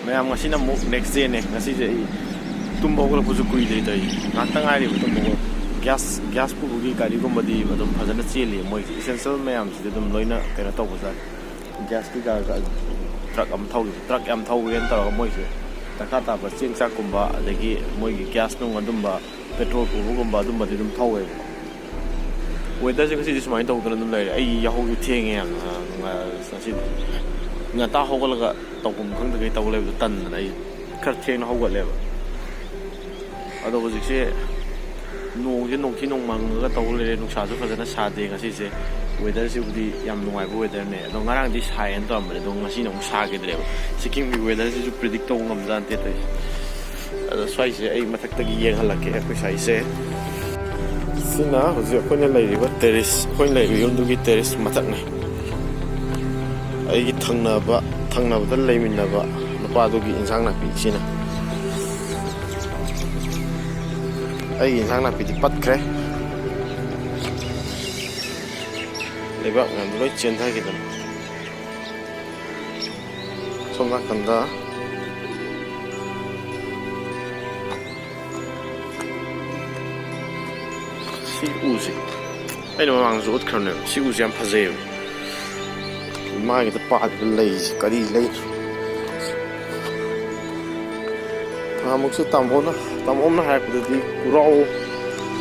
ꯃꯌꯥꯝ ꯉꯁꯤꯅ ꯑꯃꯨꯛ ꯅꯦꯛꯁ ꯗꯦꯅꯦ ꯉꯁꯤꯁꯦ ꯑꯩ ꯇꯨꯝꯕ ꯍꯧꯒꯠꯂꯛꯄꯁꯨ ꯀꯨꯏꯗ꯭ꯔꯤ ꯇꯧꯔꯤ ꯉꯥꯛꯇ ꯉꯥꯏꯔꯤꯕ ꯇꯨꯝꯕ ꯒ꯭ꯌꯥꯁ ꯄꯨꯕꯒꯤ ꯒꯥꯔꯤꯒꯨꯝꯕꯗꯤ ꯑꯗꯨꯝ ꯐꯖꯅ ꯆꯦꯜꯂꯤ ꯃꯣꯏꯁꯦ ꯏꯁꯦꯟꯁꯤꯌꯦꯜ ꯃꯌꯥꯝꯁꯤꯗꯤ ꯑꯗꯨꯝ ꯂꯣꯏꯅ ꯀꯩꯅꯣ ꯇꯧꯕꯖꯥꯠꯅꯤ ꯒ꯭ꯌꯥꯁꯀꯤ ꯇ꯭ꯔꯛ ꯑꯃ ꯊꯧꯈꯤꯕ ꯇ꯭ꯔꯛ ꯌꯥꯝ ꯊꯧꯋꯦꯅ ꯇꯧꯔꯒ ꯃꯣꯏꯁꯦ ꯗꯔꯀꯥꯔ ꯇꯥꯕ ꯆꯦꯡ ꯆꯥꯛꯀꯨꯝꯕ ꯑꯗꯒꯤ ꯃꯣꯏꯒꯤ ꯒ꯭ꯌꯥꯁ ꯅꯨꯡ ꯑꯗꯨꯝꯕ ꯄꯦꯇ꯭ꯔꯣꯜ ꯄꯨꯕꯒꯨꯝꯕ ꯑꯗꯨꯝꯕꯗꯤ ꯑꯗꯨꯝ ꯊꯧꯋꯦꯕ ꯋꯦꯗꯔꯁꯦ ꯉꯁꯤꯗꯤ ꯁꯨꯃꯥꯏꯅ ꯇꯧꯗꯅ ꯑꯗꯨꯝ ꯂꯩꯔꯦ ꯑꯩ ꯌꯥꯍꯧꯁꯨ ꯊꯦꯡꯉꯦ ꯌꯥꯝꯅ ꯉꯁꯤꯗꯤ ꯉꯟꯇꯥ ꯍꯧꯒꯠꯂꯒ ꯇꯧꯐꯝ ꯈꯪꯗꯒꯩ ꯇꯧ ꯂꯩꯕꯗꯣ ꯇꯟꯗꯅ ꯑꯩ ꯈꯔ ꯊꯦꯡꯅ ꯍꯧꯒꯠꯂꯦꯕ ꯑꯗꯣ ꯍꯧꯖꯤꯛꯁꯦ ꯅꯣꯡꯁꯦ ꯅꯣꯡꯊꯤ ꯅꯣꯡ ꯃꯪꯉꯒ ꯇꯧ ꯂꯩꯔꯦ ꯅꯨꯡꯁꯥꯁꯨ ꯐꯖꯅ ꯁꯥꯗꯦ ꯉꯁꯤꯁꯦ ꯋꯦꯗꯔꯁꯤꯕꯨꯗꯤ ꯌꯥꯝ ꯅꯨꯡꯉꯥꯏꯕ ꯋꯦꯗꯔꯅꯦ ꯑꯗꯣ ꯉꯔꯥꯡꯗꯤ ꯁꯥꯏꯌꯦꯅ ꯇꯧꯔꯝꯕꯅꯦ ꯑꯗꯣ ꯉꯁꯤꯅ ꯑꯃꯨꯛ ꯁꯥꯈꯤꯗ꯭ꯔꯦꯕ ꯁꯤꯀꯤꯝꯒꯤ ꯋꯦꯗꯔꯁꯤꯁꯨ ꯄ꯭ꯔꯤꯗꯤꯛ ꯇꯧꯕ ꯉꯝꯖꯥꯠꯅꯠꯇꯦ ꯇꯧꯔꯤꯁꯦ ꯑꯗꯣ ꯁ꯭ꯋꯥꯏꯁꯦ ꯑꯩ ꯃꯊꯛꯇꯒꯤ ꯌꯦꯡꯍꯜꯂꯛꯀꯦ ꯑꯩꯈꯣꯏ ꯁ꯭ꯋꯥꯏꯁꯦ ꯁꯤꯅ ꯍꯧꯖꯤꯛ ꯑꯩꯈꯣꯏꯅ ꯂꯩꯔꯤꯕ ꯇꯦꯔꯦꯁ ꯑꯩꯈꯣꯏꯅ ꯂꯩꯔꯤꯕ ꯌꯨꯝꯗꯨꯒꯤ ꯇꯦꯔꯦꯁ ꯃꯊꯛꯅꯦ ꯑꯩꯒꯤ ꯊꯪꯅꯕꯗ ꯂꯩꯃꯤꯟꯅꯕ ꯅꯨꯄꯥꯗꯨꯒꯤ ꯏꯟꯁꯥꯡ ꯅꯥꯄꯤ ꯁꯤꯅ ꯑꯩꯒꯤ ꯏꯟꯁꯥꯡ ꯅꯥꯄꯤꯗꯤ ꯄꯠꯈ꯭ꯔꯦ ꯂꯩꯕꯥꯛ ꯃꯌꯥꯝꯗꯣ ꯂꯣꯏ ꯆꯦꯟꯊꯈꯤꯗꯅ ꯁꯣꯝ ꯅꯥꯀꯟꯗ ꯁꯤ ꯎꯁꯦ ꯑꯩꯅ ꯃꯃꯥꯡꯗꯁꯨ ꯎꯠꯈ꯭ꯔꯕꯅꯦꯕ ꯁꯤ ꯎꯁꯦ ꯌꯥꯝ ꯐꯖꯩꯌꯦꯕ ꯃꯥꯒꯤꯗ ꯄꯥꯜꯂꯤꯕ ꯂꯩꯁꯦ ꯀꯔꯤ ꯂꯩꯅꯣ ꯅꯍꯥꯟꯃꯨꯛꯁꯨ ꯇꯥꯃꯣꯅ ꯍꯥꯏꯔꯛꯄꯗꯗꯤ ꯎꯔꯥꯎ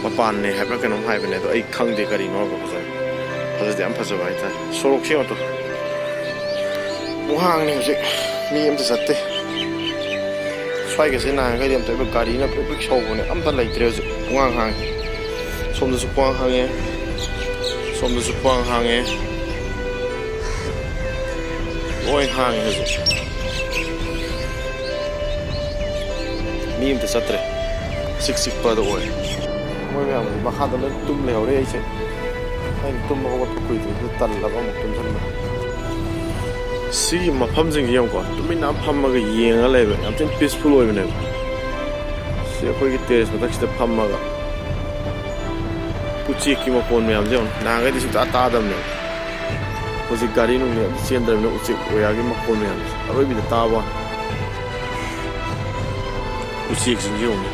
ꯃꯄꯥꯟꯅꯦ ꯍꯥꯏꯕ꯭ꯔꯥ ꯀꯩꯅꯣꯝ ꯍꯥꯏꯕꯅꯦ ꯑꯗꯣ ꯑꯩ ꯈꯪꯗꯦ ꯀꯔꯤꯅꯣꯕ ꯐꯖꯗꯤ ꯌꯥꯝ ꯐꯖꯕ ꯍꯥꯏꯇꯥꯔꯦ ꯁꯣꯔꯣꯛꯁꯦ ꯌꯦꯡꯉꯣ ꯋꯥꯡꯅꯤ ꯍꯧꯖꯤꯛ ꯃꯤ ꯑꯝꯇ ꯆꯠꯇꯦ ꯁ꯭ꯋꯥꯏꯒꯁꯦ ꯅꯍꯥꯟꯈꯩꯗꯤ ꯑꯝꯇ ꯒꯥꯔꯤꯅ ꯄꯤꯛ ꯁꯧꯕꯅꯦ ꯑꯝꯇ ꯂꯩꯇ꯭ꯔꯦ ꯍꯧꯖꯤꯛ ꯄꯨꯡꯍꯥꯡ ꯍꯥꯡꯉꯦ ꯁꯣꯝꯗꯁꯨ ꯄꯨꯡꯍꯥꯡ ꯍꯥꯡꯉꯦ ꯁꯣꯝꯗꯁꯨ ꯄꯨꯡꯍꯥꯡ ꯍꯥꯡꯉꯦ ꯂꯣꯏ ꯍꯥꯡꯉꯦ ꯍꯧꯖꯤꯛ ꯃꯤ ꯑꯝꯇ ꯆꯠꯇ꯭ꯔꯦ ꯆꯤꯛꯄꯗ ꯑꯣꯏ ꯃꯣꯏ ꯃꯌꯥꯝꯁꯦ ꯃꯈꯥꯗ ꯂꯣꯏ ꯇꯨꯝ ꯂꯩꯍꯧꯔꯦ ꯑꯩꯁꯦ ꯑꯩꯅ ꯇꯨꯝꯕ ꯍꯧꯒꯠꯄ ꯀꯨꯏꯗ꯭ꯔꯤꯗ ꯇꯜꯂꯕ ꯑꯃꯨꯛ ꯇꯨꯝꯁꯟꯕ ꯁꯤꯒꯤ ꯃꯐꯝꯁꯤꯡꯁꯦ ꯌꯦꯡꯉꯨꯀꯣ ꯇꯨꯃꯤꯟꯅ ꯐꯝꯃꯒ ꯌꯦꯡꯉꯒ ꯂꯩꯕ ꯌꯥꯝ ꯊꯤꯅ ꯄꯤꯁꯐꯨꯜ ꯑꯣꯏꯕꯅꯦꯕ ꯁꯤ ꯑꯩꯈꯣꯏꯒꯤ ꯇꯦꯔꯦꯁ ꯃꯊꯛꯁꯤꯗ ꯐꯝꯃꯒ ꯎꯆꯦꯛꯀꯤ ꯃꯈꯣꯟ ꯃꯌꯥꯝꯁꯦ ꯌꯦꯡꯉꯣ ꯅꯍꯥꯟꯈꯩꯗꯤ ꯁꯨꯡꯇꯥ ꯇꯥꯗꯕꯅꯦꯕ ꯍꯧꯖꯤꯛ ꯒꯥꯔꯤ ꯅꯨꯡꯂꯤ ꯑꯝꯇ ꯆꯦꯟꯗ꯭ꯔꯕꯅꯤꯅ ꯎꯆꯦꯛ ꯋꯥꯌꯥꯒꯤ ꯃꯈꯣꯟ ꯃꯌꯥꯝꯁꯦ ꯑꯔꯣꯏꯕꯤꯗ ꯇꯥꯕ ꯎꯆꯦꯛꯁꯤꯡꯁꯦ ꯌꯦꯡꯉꯨ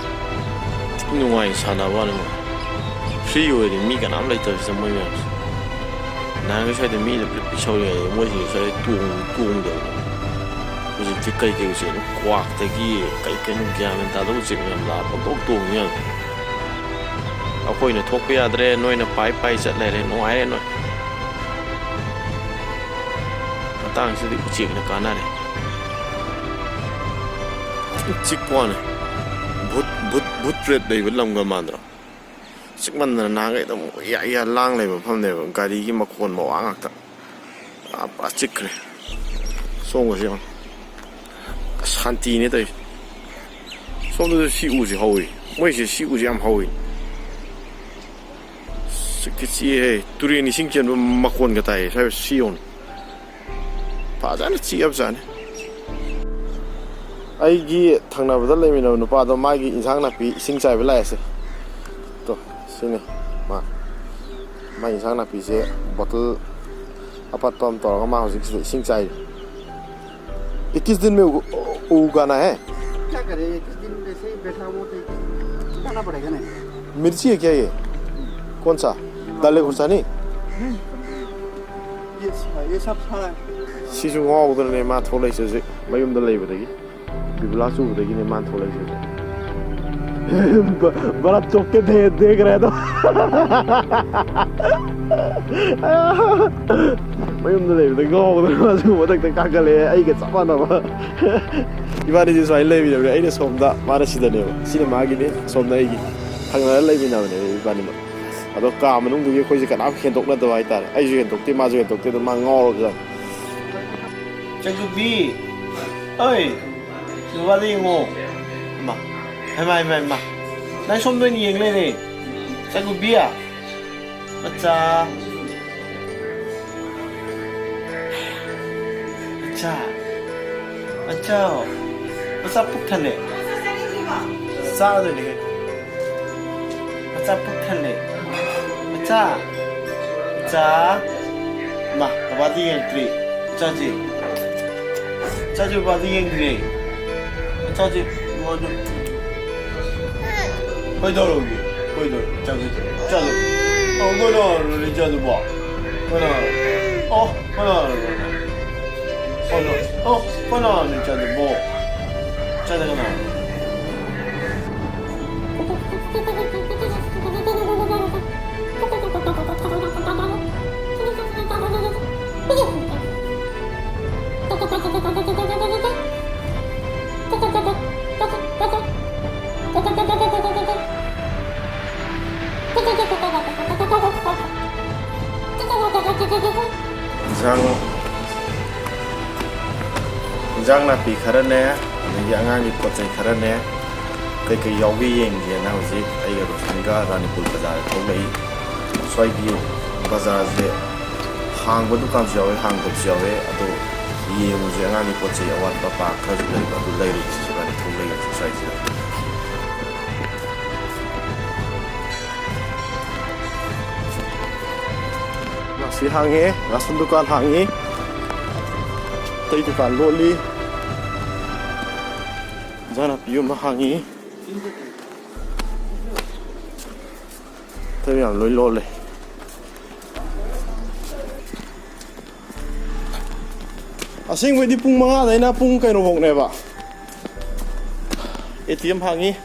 ꯅꯨꯡꯉꯥꯏꯅ ꯁꯥꯟꯅꯕ ꯋꯥꯅꯤ ꯃꯣꯏ ꯐ꯭ꯔꯤ ꯑꯣꯏꯔꯦ ꯃꯤ ꯀꯅꯥꯝ ꯂꯩꯇꯕꯁꯤꯗ ꯃꯣꯏ ꯃꯌꯥꯝꯁꯦ ꯅꯍꯥꯟꯒꯩ ꯁ꯭ꯋꯥꯏꯗ ꯃꯤꯅ ꯄꯤꯁꯧꯔꯤꯉꯩꯗ ꯃꯣꯏꯁꯤꯡꯁꯦ ꯁ꯭ꯋꯥꯏꯗ ꯇꯣꯡꯗꯕꯅꯦ ꯍꯧꯖꯤꯛꯇꯤ ꯀꯩ ꯎꯆꯦꯛꯅꯣ ꯀ꯭ꯋꯥꯛꯇꯒꯤ ꯀꯩꯅꯣ ꯒ꯭ꯌꯥꯟ ꯃꯦꯟ ꯇꯥꯗꯕ ꯎꯆꯦꯛ ꯃꯌꯥꯝ ꯂꯥꯛꯑ ꯄꯪꯇꯣꯡ ꯇꯣꯡꯉꯤ ꯌꯥꯝ ꯑꯩꯈꯣꯏꯅ ꯊꯣꯛꯄ ꯌꯥꯗ꯭ꯔꯦ ꯅꯣꯏꯅ ꯄꯥꯏ ꯆꯠ ꯂꯩꯔꯦ ꯅꯨꯡꯉꯥꯏꯔꯦ ꯅꯣꯏ ꯃꯇꯥꯡꯁꯤꯗꯤ ꯎꯆꯦꯛꯅ ꯀꯥꯟꯅꯔꯦ ꯆꯤꯛꯄ ꯋꯥꯅꯤ ꯚꯨꯠ ꯄ꯭ꯔꯦꯠ ꯂꯩꯕ ꯂꯝꯒ ꯃꯥꯟꯗ꯭ꯔꯣ ꯆꯤꯛꯃꯟꯗꯅ ꯅꯍꯥꯟꯈꯩ ꯑꯗꯨꯝ ꯏꯌꯥ ꯂꯥꯡ ꯂꯩꯕ ꯃꯐꯝꯅꯦꯕ ꯒꯥꯔꯤꯒꯤ ꯃꯈꯣꯟ ꯃꯋꯥ ꯉꯥꯛꯇ ꯄꯨꯔꯥ ꯆꯤꯛꯈ꯭ꯔꯦ ꯁꯣꯝꯒꯁꯦ ꯌꯦꯡꯉꯣ ꯁꯥꯟꯇꯤꯅꯦ ꯇꯧꯔꯤꯁꯦ ꯁꯣꯝꯗꯁꯨ ꯁꯤ ꯎꯁꯦ ꯍꯧꯋꯤ ꯃꯣꯏꯁꯦ ꯁꯤ ꯎꯁꯦ ꯌꯥꯝ ꯍꯧꯋꯤ ꯆꯤꯛꯇꯤ ꯆꯤꯛꯑꯦꯍꯦ ꯇꯨꯔꯦꯟ ꯏꯁꯤꯡ ꯆꯦꯟꯕ ꯃꯈꯣꯟꯒ ꯇꯥꯏꯌꯦ ꯁ꯭ꯋꯥꯏ ꯁꯤ ꯌꯦꯡꯉꯣ ꯐꯖꯅ ꯆꯤꯛꯑꯕꯖꯥꯠꯅꯤ ꯑꯩꯒꯤ ꯊꯪꯅꯕꯗ ꯂꯩꯃꯤꯟꯅꯕ ꯅꯨꯄꯥꯗꯣ ꯃꯥꯒꯤ ꯏꯟꯁꯥꯡ ꯅꯥꯄꯤ ꯏꯁꯤꯡ ꯆꯥꯏꯕ ꯂꯥꯛꯑꯦꯁꯦ ꯇꯣ ꯁꯤꯅꯤ ꯃꯥꯒꯤ ꯏꯟꯁꯥꯡ ꯅꯥꯄꯤꯁꯦ ꯕꯣꯇꯜ ꯑꯄꯠꯄ ꯑꯃ ꯇꯧꯔꯒ ꯃꯥ ꯍꯧꯖꯤꯛ ꯁꯤꯗ ꯏꯁꯤꯡ ꯆꯥꯏꯔꯤ 21 दिन में उगाना है क्या करें 21 दिन वैसे ही बैठा हुआ तो उगाना पड़ेगा ना मिर्ची है क्या ये कौन सा दाले खुर्सानी ये सब सारा Sissu ngawdane ma tholai se mayum da leibadagi bibla chubadagi ne man tholai se बड़ा चौक के देख रहे तो ꯃꯌꯨꯝꯗ ꯂꯩꯕꯗ ꯉꯥꯎꯕꯗ ꯃꯥꯁꯨ ꯃꯊꯛꯇ ꯀꯥꯈꯠꯂꯦ ꯑꯩꯒ ꯆꯞ ꯃꯥꯟꯅꯕ ꯏꯕꯥꯅꯤꯁꯦ ꯁꯨꯃꯥꯏꯅ ꯂꯩꯃꯤꯟꯅꯕꯅꯦ ꯑꯩꯅ ꯁꯣꯝꯗ ꯃꯥꯅ ꯁꯤꯗꯅꯦꯕ ꯁꯤꯅ ꯃꯥꯒꯤꯅꯤ ꯁꯣꯝꯗ ꯑꯩꯒꯤ ꯊꯪꯅꯔ ꯂꯩꯃꯤꯟꯅꯕꯅꯦꯕ ꯏꯕꯥꯅꯤꯃꯛ ꯑꯗꯣ ꯀꯥ ꯃꯅꯨꯡꯗꯨꯒꯤ ꯑꯩꯈꯣꯏꯁꯦ ꯀꯅꯥꯝ ꯍꯦꯟꯗꯣꯛꯅꯗꯕ ꯍꯥꯏꯇꯥꯔꯦ ꯑꯩꯁꯨ ꯍꯦꯟꯗꯣꯛꯇꯦ ꯃꯥꯁꯨ ꯍꯦꯟꯗꯣꯛꯇꯦ ꯑꯗꯣ ꯃꯥ ꯉꯥꯎꯔꯕꯖꯥꯠꯅꯤ ꯆꯪꯗꯨꯕꯤ ꯑꯩ ꯕꯕꯥꯗ ꯌꯦꯡꯉꯣ ꯍꯩꯃꯥ ꯅꯪ ꯁꯣꯝꯗ ꯑꯣꯏꯅ ꯌꯦꯡ ꯂꯩꯔꯦ ꯆꯪꯗꯨꯕꯤ ꯃꯆꯥ मचा पुक थले चादोनी मचा पुक थले मचा मा बाबादी एंट्री चाची 자주 받으면 그래. 자주 뭐 좀. 거기다로 오기. 거기다로. 자주. 거기다로 자주 봐. 하나. 하나. 자주 뭐. 자주 하나. Giang là bị khá nè, nhưng yang ngang bị cột khá nè, cái yogi yang dia na uzi, ai rồi sang ga rani pul bazar thâu lấy, xoay đi bazar ze, hàng bữa dukaan siawe, hàng bữa siawe, ado yang uzi yang ngang bị cột say awat papa khá rồi lấy, ado lấy rồi chỉ rani thâu lấy xoay ze. Nasi hangi, rasun dukaan hangi, tay dukaan loli. Jangan pium hangi, tapi yang loi. Asing wedi pung mga dai na pung kaino hok ne ba. ATM hangi.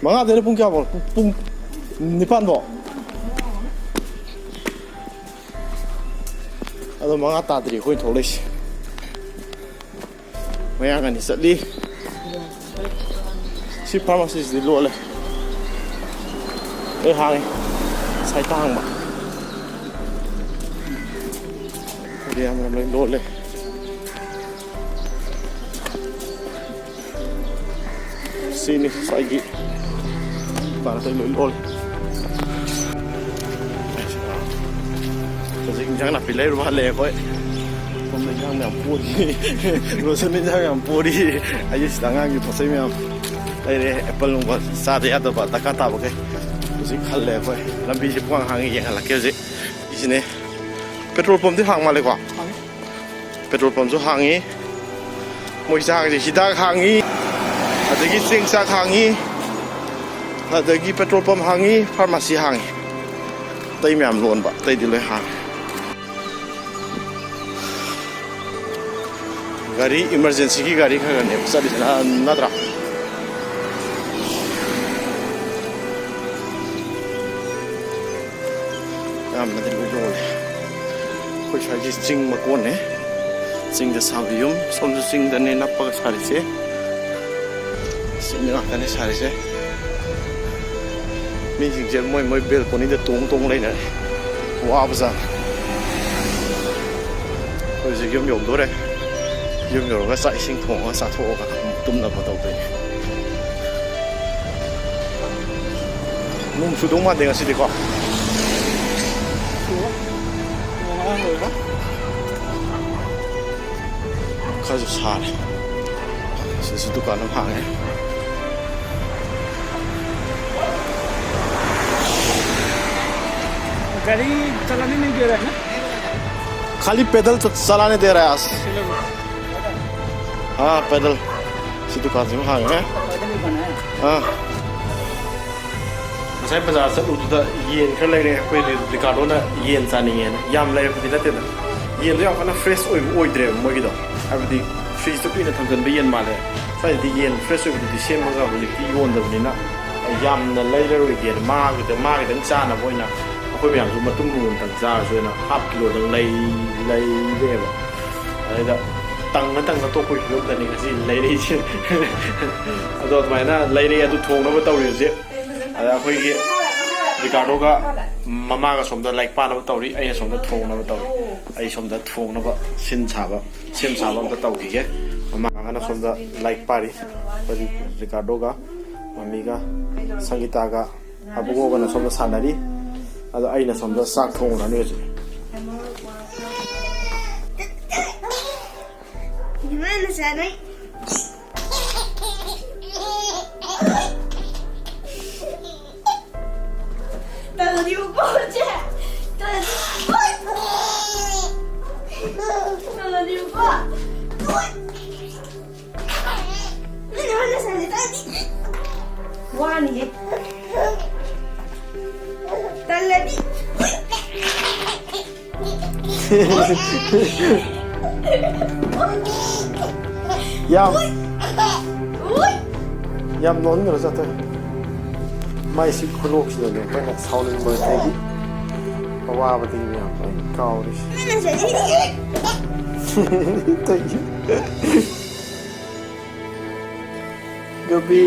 Mga dai na pung kya bol, pung nipan bo. Ado mga tadri hoi tholei. Maya kan isali si pharmacist di lo le hang sai tang ba dia am lo le sini sai gi para tai lo le jadi jangan nak pilih rumah le koi Pemain yang puri, rosun yang puri, aja setengah gitu pasal yang, ada apple nunggu saat ya tu pak tak kata pakai, mesti kalah kau, lambi jepuang hangi yang halak kerja, di sini petrol pump tu hang malah kau, petrol pump tu hangi, muisa kerja sidak hangi, ada lagi sengsak hangi, ada lagi petrol pump hangi, farmasi hangi, tapi macam loan pak, tapi di luar hang. Gari emergency ki gari khaga ne sadi na nadra am na din go ko shaji sing ma ko ne sing da sabium som sing da ne na pa sari se sing na ka ne sari se mi sing je moi bel ko ni da tung lai na wa ba sa ko je yom yom do re Yung rồi cái sợi sinh thổ nó xả thổ cả tum là vào đầu đấy nung sudah mah dengan sini kok kasus sar sesuatu kan orang ya गाड़ी चलाने नहीं दे रहा है ना खाली पैदल चलाने दे रहा है हाँ पैदल सिद्धू काजी में हांगे हाँ saya bazaar selu tu dah yen kan lagi ni apa ni Ricardo na yen sana yen yam lagi apa tidak tidak yen tu yang kan fresh oi dreh mau gitu apa di freeze tu pun nak thamkan yen malah saya di yen fresh oi di siam mangga boleh di yon dah ni na yam na lagi lagi yen mah gitu sana boleh na apa yang tu matum run tak sana so na half kilo dah lagi deh ba ada tăng nó tôi quỳ lúc này cái gì lấy đi chứ rồi mày na lấy đi tôi thùng nó mới tàu được chứ khơi kia Ricardo ka mama ka somda like pa na tàu đi ai somda thùng nó tàu ai somda thùng nó ba sin chaba nó tàu kia mama ka na somda like pa đi Ricardo ka mami ka Sangita ka abugo ka na somda sanari ado ai na somda sak thùng na ne Gimana sana? Tahu diukur aja. Kalau dibuka. Mana saya tadi? Wah nih. Tadi. ꯌꯥꯝ Ui. ꯌꯥꯝ ꯅꯣꯟꯈ꯭ꯔ ꯆꯠꯇꯣꯏ ꯃꯥꯏꯁꯤ ꯈꯨꯂꯣꯛꯁꯤꯗꯅꯦ ꯑꯩꯈꯣꯏꯅ ꯁꯥꯎꯅꯤꯡꯕꯗꯒꯤ ꯑꯋꯥꯕꯗꯒꯤ ꯃꯌꯥꯝ ꯑꯩ ꯀꯥꯎꯔꯤꯁꯤ Mana saya tadi? Gabi